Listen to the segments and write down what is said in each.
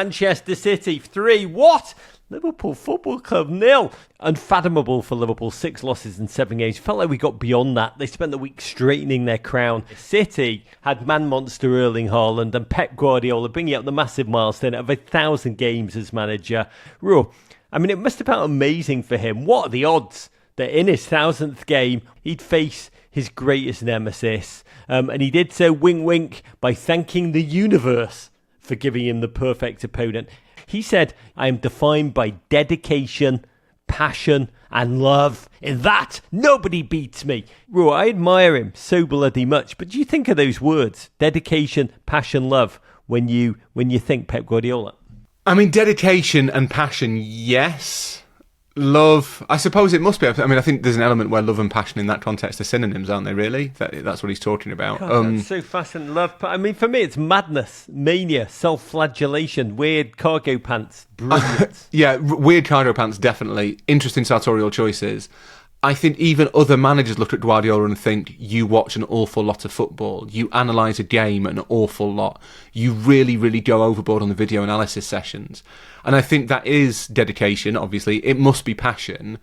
Manchester City 3. What? Liverpool Football Club 0. Unfathomable for Liverpool. 6 losses in 7 games. Felt like we got beyond that. They spent the week straightening their crown. City had man monster Erling Haaland and Pep Guardiola bringing up the massive milestone of 1,000 games as manager. I mean, it must have felt amazing for him. What are the odds that in his 1,000th game he'd face his greatest nemesis? And he did so, wink wink, by thanking the universe for giving him the perfect opponent. He said, I am defined by dedication, passion and love. In that, nobody beats me. I admire him so bloody much. But do you think of those words, dedication, passion, love, when you think Pep Guardiola? I mean, dedication and passion, yes. Love, I suppose it must be. I mean, I think there's an element where love and passion in that context are synonyms, aren't they, really? That's what he's talking about. God, that's so fascinating. Love, I mean, for me, it's madness, mania, self-flagellation, weird cargo pants, brilliant. Yeah, weird cargo pants, definitely. Interesting sartorial choices. I think even other managers look at Guardiola and think, you watch an awful lot of football. You analyse a game an awful lot. You really, really go overboard on the video analysis sessions. And I think that is dedication, obviously. It must be passion,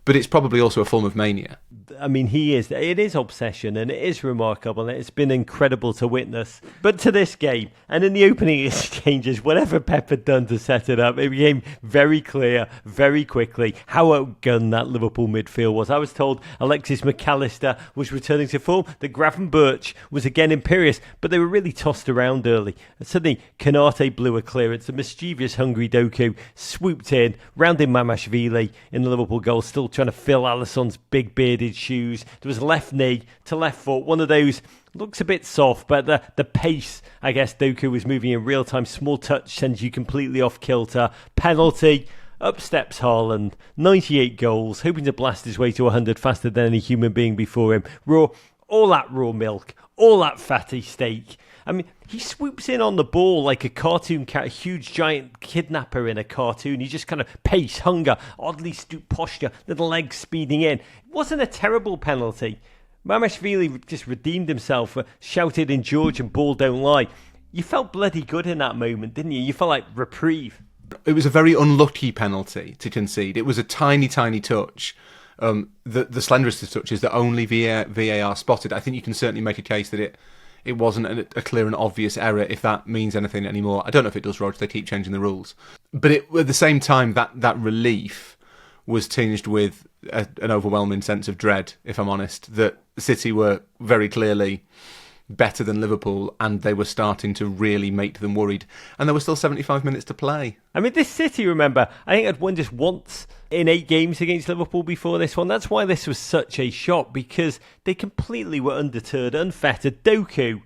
but it's probably also a form of mania. I mean, it is obsession, and it is remarkable, and it's been incredible to witness. But to this game, and in the opening exchanges, whatever Pep had done to set it up, it became very clear, very quickly, how outgunned that Liverpool midfield was. I was told Alexis McAllister was returning to form, that Gravenberch was again imperious, but they were really tossed around early. And suddenly, Konate blew a clearance. The mischievous, hungry Doku swooped in, rounded Mamashvili in the Liverpool goal, still trying to fill Alisson's big bearded shoes. There was left knee to left foot. One of those looks a bit soft, but the pace, I guess, Doku was moving in real time. Small touch sends you completely off kilter. Penalty. Up steps Haaland. 98 goals, hoping to blast his way to 100 faster than any human being before him. All that raw milk, all that fatty steak. I mean, he swoops in on the ball like a cartoon cat, a huge giant kidnapper in a cartoon. He just kind of pace, hunger, oddly stooped posture, little legs speeding in. It wasn't a terrible penalty. Mamashvili just redeemed himself, shouted in Georgian, ball don't lie. You felt bloody good in that moment, didn't you? You felt like reprieve. It was a very unlucky penalty to concede. It was a tiny, tiny touch. The slenderest of touches that only VAR spotted. I think you can certainly make a case that it wasn't a clear and obvious error, if that means anything anymore. I don't know if it does, Rog. They keep changing the rules. But at the same time, that relief was tinged with an overwhelming sense of dread, if I'm honest, that City were very clearly better than Liverpool, and they were starting to really make them worried. And there were still 75 minutes to play. I mean, this City, remember, I think had won just once in 8 games against Liverpool before this one. That's why this was such a shock, because they completely were undeterred, unfettered. Doku,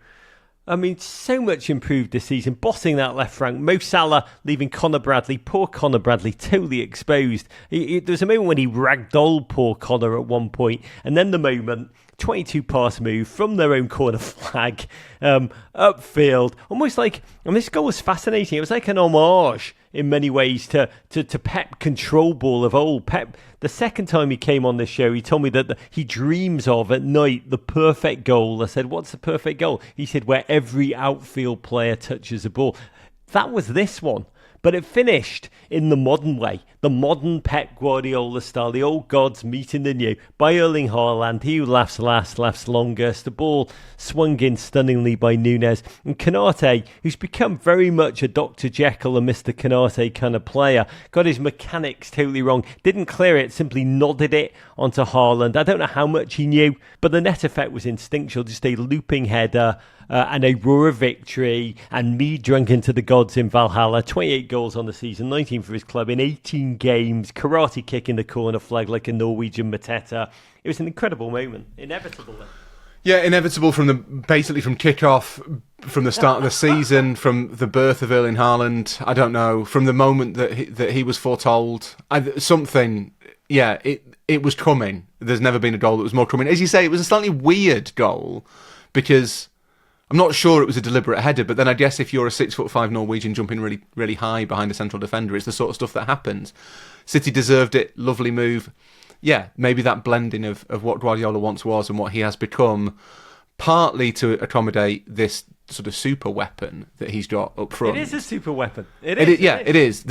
I mean, so much improved this season, bossing that left flank. Mo Salah leaving Conor Bradley. Poor Conor Bradley, totally exposed. There was a moment when he ragdolled poor Conor at one point, and then the moment, 22 pass move from their own corner flag, upfield. Almost like, and this goal was fascinating. It was like an homage in many ways to Pep control ball of old. Pep, the second time he came on this show, he told me that he dreams of at night the perfect goal. I said, what's the perfect goal? He said, where every outfield player touches the ball. That was this one. But it finished in the modern way, the modern Pep Guardiola style, the old gods meeting the new, by Erling Haaland. He who laughs last, laughs longest. The ball swung in stunningly by Núñez. And Konate, who's become very much a Dr. Jekyll and Mr. Konate kind of player, got his mechanics totally wrong, didn't clear it, simply nodded it onto Haaland. I don't know how much he knew, but the net effect was instinctual, just a looping header. And a roar of victory, and me drunk into the gods in Valhalla. 28 goals on the season, 19 for his club in 18 games. Karate kick in the corner flag like a Norwegian Mateta. It was an incredible moment, inevitable. Yeah, inevitable basically from kick-off, from the start of the season, from the birth of Erling Haaland. I don't know, from the moment that he was foretold. It was coming. There's never been a goal that was more coming. As you say, it was a slightly weird goal because I'm not sure it was a deliberate header, but then I guess if you're a 6'5" Norwegian jumping really, really high behind a central defender, it's the sort of stuff that happens. City deserved it, lovely move. Yeah, maybe that blending of what Guardiola once was and what he has become, partly to accommodate this sort of super weapon that he's got up front. It is a super weapon. It is.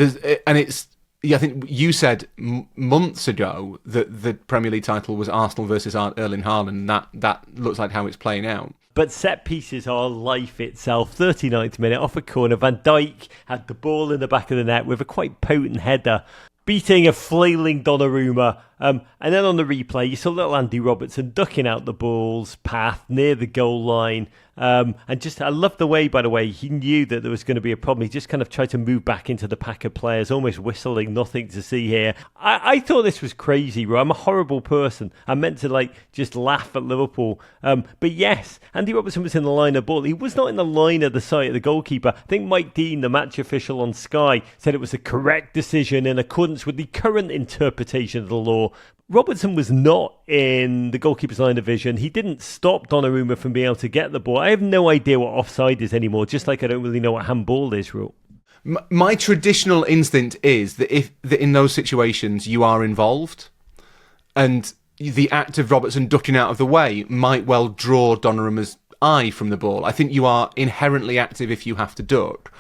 And it's. Yeah, I think you said months ago that the Premier League title was Arsenal versus Erling Haaland. That looks like how it's playing out. But set pieces are life itself. 39th minute, off a corner. Van Dijk had the ball in the back of the net with a quite potent header, beating a flailing Donnarumma. And then on the replay, you saw little Andy Robertson ducking out the ball's path near the goal line. And I love the way, by the way, he knew that there was going to be a problem. He just kind of tried to move back into the pack of players, almost whistling, nothing to see here. I thought this was crazy, bro. I'm a horrible person. I meant to just laugh at Liverpool. But yes, Andy Robertson was in the line of ball. He was not in the line of the sight of the goalkeeper. I think Mike Dean, the match official on Sky, said it was a correct decision in accordance with the current interpretation of the law. Robertson was not in the goalkeeper's line of vision. He didn't stop Donnarumma from being able to get the ball. I have no idea what offside is anymore, just like I don't really know what handball is, Rule. My traditional instinct is that that in those situations you are involved, and the act of Robertson ducking out of the way might well draw Donnarumma's eye from the ball. I think you are inherently active if you have to duck.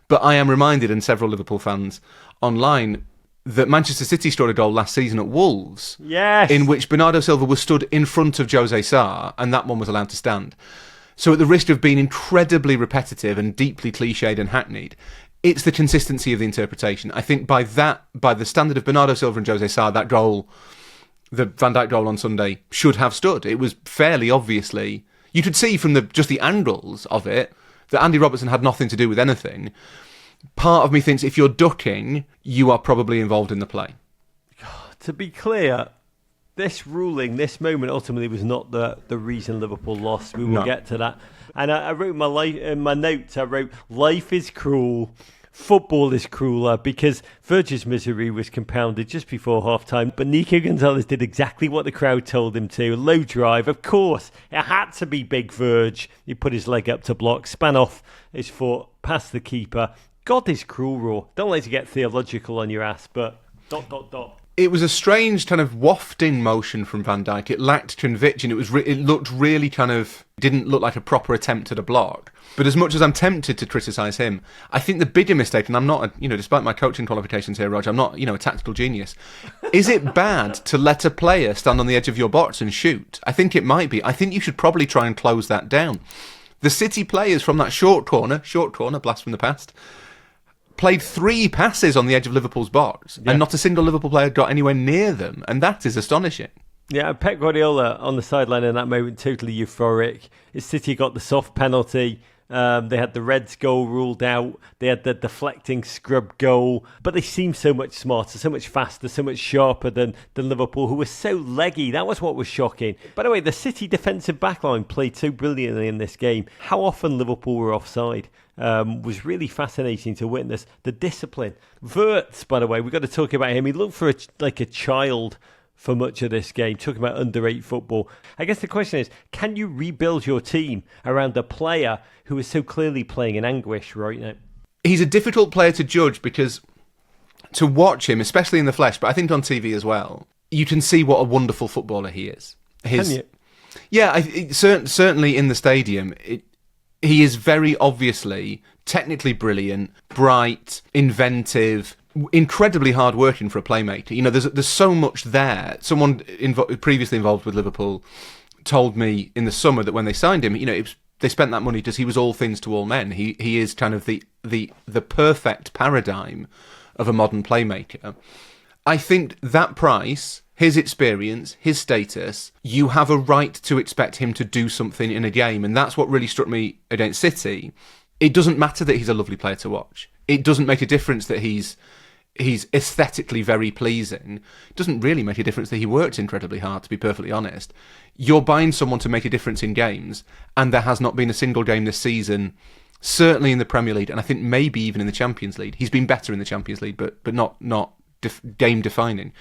But I am reminded, and several Liverpool fans online, that Manchester City scored a goal last season at Wolves, yes, in which Bernardo Silva was stood in front of Jose Sarr, and that one was allowed to stand. So at the risk of being incredibly repetitive and deeply cliched and hackneyed, it's the consistency of the interpretation. I think by the standard of Bernardo Silva and Jose Sarr, that goal, the Van Dijk goal on Sunday, should have stood. It was fairly obviously, you could see from just the angles of it, that Andy Robertson had nothing to do with anything. Part of me thinks if you're ducking, you are probably involved in the play. To be clear, this ruling, this moment ultimately was not the reason Liverpool lost. We will get to that. And I wrote in my notes, life is cruel, football is crueler, because Virgil's misery was compounded just before half-time. But Nico Gonzalez did exactly what the crowd told him to. Low drive, of course. It had to be big Virg. He put his leg up to block, span off his foot, past the keeper. God is cruel, Raw. Don't like to get theological on your ass, but ... It was a strange kind of wafting motion from Van Dijk. It lacked conviction. It looked really didn't look like a proper attempt at a block. But as much as I'm tempted to criticise him, I think the bigger mistake, and I'm not, despite my coaching qualifications here, Roger, I'm not, a tactical genius. Is it bad to let a player stand on the edge of your box and shoot? I think it might be. I think you should probably try and close that down. The City players from that short corner, blast from the past, played 3 passes on the edge of Liverpool's box, and not a single Liverpool player got anywhere near them, and that is astonishing. Yeah, Pep Guardiola on the sideline in that moment, totally euphoric. His City got the soft penalty. They had the Reds goal ruled out. They had the deflecting scrub goal. But they seemed so much smarter, so much faster, so much sharper than Liverpool, who was so leggy. That was what was shocking. By the way, the City defensive backline played so brilliantly in this game. How often Liverpool were offside was really fascinating to witness. The discipline. Wirtz, by the way, we've got to talk about him. He looked for a child for much of this game, talking about under-8 football. I guess the question is, can you rebuild your team around a player who is so clearly playing in anguish right now? He's a difficult player to judge because to watch him, especially in the flesh, but I think on TV as well, you can see what a wonderful footballer he is. Can you? Yeah, certainly in the stadium, he is very obviously technically brilliant, bright, inventive, incredibly hard working for a playmaker. There's so much there. Someone previously involved with Liverpool told me in the summer that when they signed him, they spent that money because he was all things to all men. He is kind of the perfect paradigm of a modern playmaker. I think that price, his experience, his status, you have a right to expect him to do something in a game, and that's what really struck me against City. It doesn't matter that he's a lovely player to watch. It doesn't make a difference that he's aesthetically very pleasing. It doesn't really make a difference that he works incredibly hard, to be perfectly honest. You're buying someone to make a difference in games, and there has not been a single game this season, certainly in the Premier League, and I think maybe even in the Champions League. He's been better in the Champions League, but not game-defining.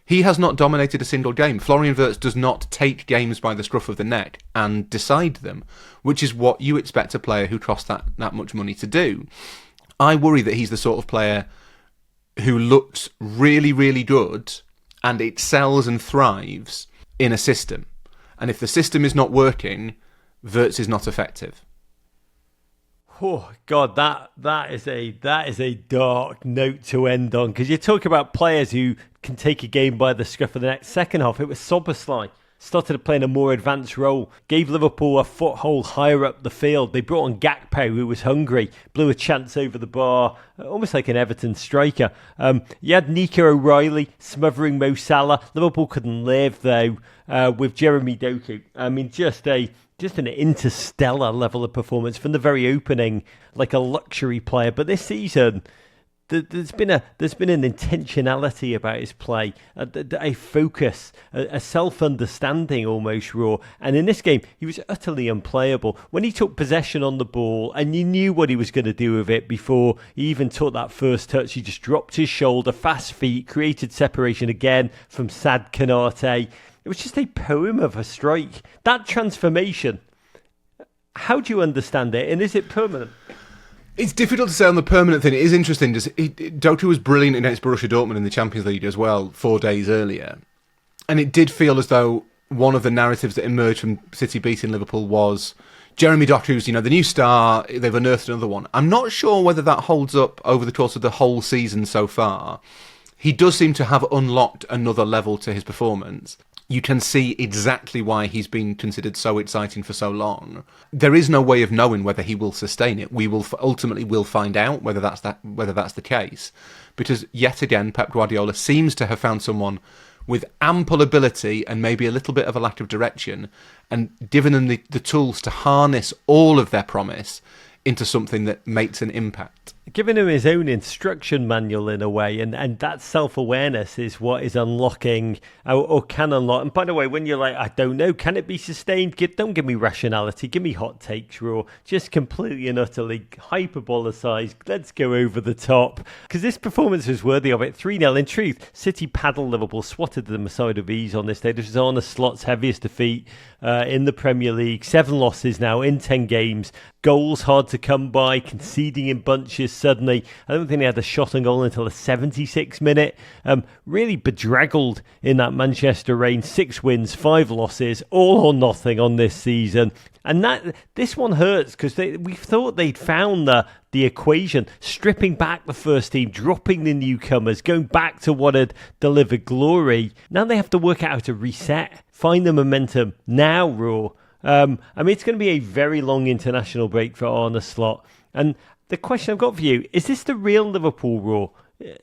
He has not dominated a single game. Florian Wirtz does not take games by the scruff of the neck and decide them, which is what you expect a player who costs that much money to do. I worry that he's the sort of player who looks really, really good and excels and thrives in a system. And if the system is not working, Wirtz is not effective. Oh God, that is a dark note to end on, because you talk about players who can take a game by the scruff of the neck. Second half, it was Szoboszlai. Started playing a more advanced role, gave Liverpool a foothold higher up the field. They brought on Gakpo, who was hungry, blew a chance over the bar, almost like an Everton striker. You had Nico O'Reilly smothering Mo Salah. Liverpool couldn't live, though, with Jérémy Doku. I mean, just an interstellar level of performance from the very opening, like a luxury player. But this season, there's been an intentionality about his play, a focus, a self-understanding almost, Raw. And in this game, he was utterly unplayable. When he took possession on the ball, and you knew what he was going to do with it before he even took that first touch, he just dropped his shoulder, fast feet, created separation again from Sad Kanate. It was just a poem of a strike. That transformation, how do you understand it? And is it permanent? It's difficult to say on the permanent thing. It is interesting. Doku was brilliant against Borussia Dortmund in the Champions League as well 4 days earlier. And it did feel as though one of the narratives that emerged from City beating Liverpool was Jérémy Doku's, the new star. They've unearthed another one. I'm not sure whether that holds up over the course of the whole season so far. He does seem to have unlocked another level to his performance. You can see exactly why he's been considered so exciting for so long. There is no way of knowing whether he will sustain it. We will ultimately find out whether that's the case, because yet again Pep Guardiola seems to have found someone with ample ability and maybe a little bit of a lack of direction, and given them the tools to harness all of their promise into something that makes an impact. Giving him his own instruction manual in a way, and that self-awareness is what is unlocking or can unlock. And by the way, when you're like, I don't know, can it be sustained? Don't give me rationality, give me hot takes, Raw. Just completely and utterly hyperbolicized. Let's go over the top, because this performance was worthy of it. 3-0. In truth, City paddled Liverpool, swatted them aside of ease on this day. This was Arne Slot's heaviest defeat in the Premier League. 7 losses now in 10 games. Goals hard to come by, conceding in bunches suddenly. I don't think they had a shot on goal until the 76th minute. Really bedraggled in that Manchester reign. 6 wins, 5 losses, all or nothing on this season. And this one hurts, because we thought they'd found the equation, stripping back the first team, dropping the newcomers, going back to what had delivered glory. Now they have to work out how to reset, find the momentum now, Raw. I mean, it's going to be a very long international break for Arne Slot. And the question I've got for you, is this the real Liverpool, Raw?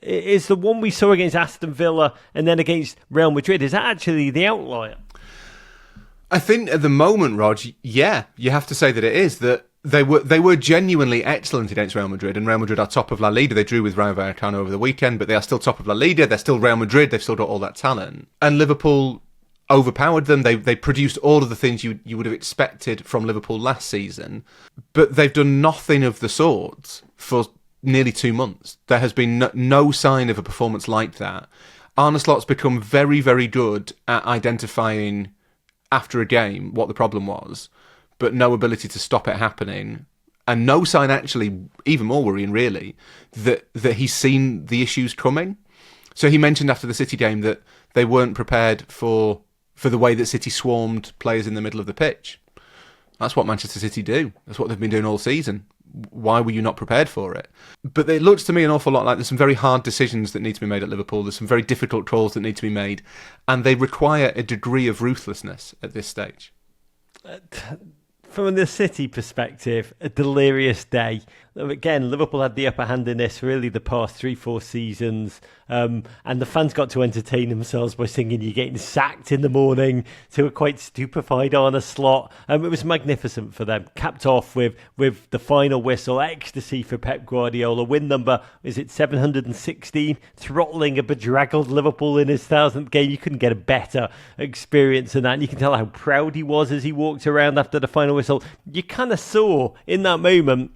Is the one we saw against Aston Villa and then against Real Madrid, is that actually the outlier? I think at the moment, Rog, yeah, you have to say that it is. That they were genuinely excellent against Real Madrid, and Real Madrid are top of La Liga. They drew with Rayo Vallecano over the weekend, but they are still top of La Liga. They're still Real Madrid. They've still got all that talent. And Liverpool overpowered them. They produced all of the things you would have expected from Liverpool last season, but they've done nothing of the sort for nearly 2 months. There has been no sign of a performance like that. Arne Slot's become very, very good at identifying after a game what the problem was, but no ability to stop it happening, and no sign, actually, even more worrying really, that he's seen the issues coming. So he mentioned after the City game that they weren't prepared for the way that City swarmed players in the middle of the pitch. That's what Manchester City do. That's what they've been doing all season. Why were you not prepared for it? But it looks to me an awful lot like there's some very hard decisions that need to be made at Liverpool. There's some very difficult calls that need to be made, and they require a degree of ruthlessness at this stage. From the City perspective, a delirious day. Again, Liverpool had the upper hand in this really the past 3-4 seasons, and the fans got to entertain themselves by singing "You're Getting Sacked" in the morning to a quite stupefied Arne Slot. It was magnificent for them. Capped off with the final whistle, ecstasy for Pep Guardiola. Win number, is it 716? Throttling a bedraggled Liverpool in his 1000th game. You couldn't get a better experience than that. And you can tell how proud he was as he walked around after the final whistle. You kind of saw in that moment,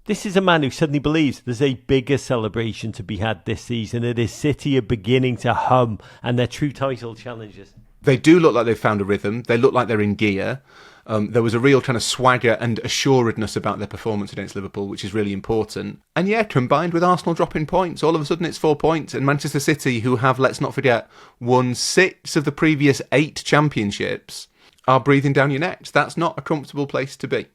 this is a man who suddenly believes there's a bigger celebration to be had this season. It is City are beginning to hum, and they're true title challengers. They do look like they've found a rhythm. They look like they're in gear. There was a real kind of swagger and assuredness about their performance against Liverpool, which is really important. And yeah, combined with Arsenal dropping points, all of a sudden it's 4 points. And Manchester City, who have, let's not forget, won 6 of the previous 8 championships, are breathing down your necks. That's not a comfortable place to be.